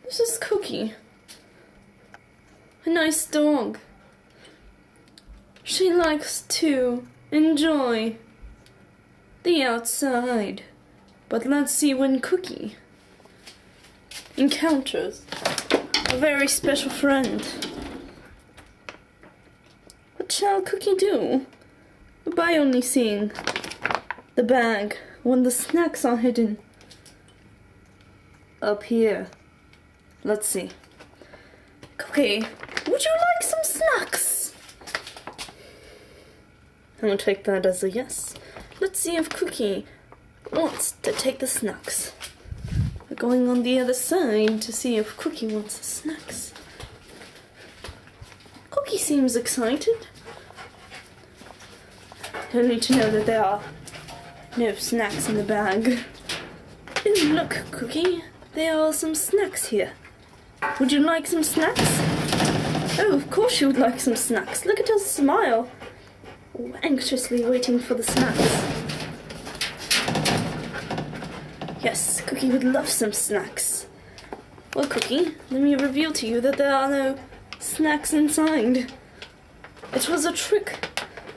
This is Cookie. A nice dog. She likes to enjoy the outside. But let's see when Cookie encounters a very special friend. What shall Cookie do? By only seeing the bag when the snacks are hidden up here. Let's see. Cookie, would you like some snacks? I'm gonna take that as a yes. Let's see if Cookie wants to take the snacks. We're going on the other side to see if Cookie wants the snacks. Cookie seems excited. Only to know that there are no snacks in the bag. Ooh, look, Cookie, there are some snacks here. Would you like some snacks? Oh, of course you would like some snacks. Look at her smile. Anxiously waiting for the snacks. Yes, Cookie would love some snacks. Well, Cookie, let me reveal to you that there are no snacks inside. It was a trick.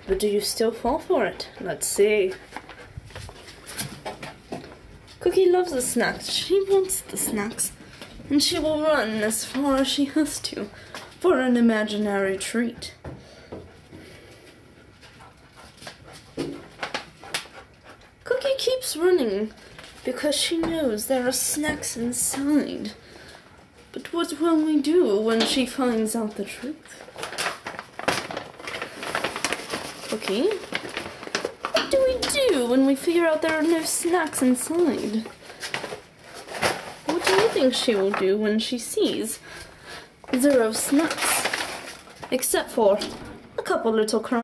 But do you still fall for it? Let's see. Cookie loves the snacks. She wants the snacks. And she will run as far as she has to for an imaginary treat. Cookie keeps running because she knows there are snacks inside. But what will we do when she finds out the truth? Cookie, what do we do when we figure out there are no snacks inside? What do you think she will do when she sees 0 snacks? Except for a couple little crumbs.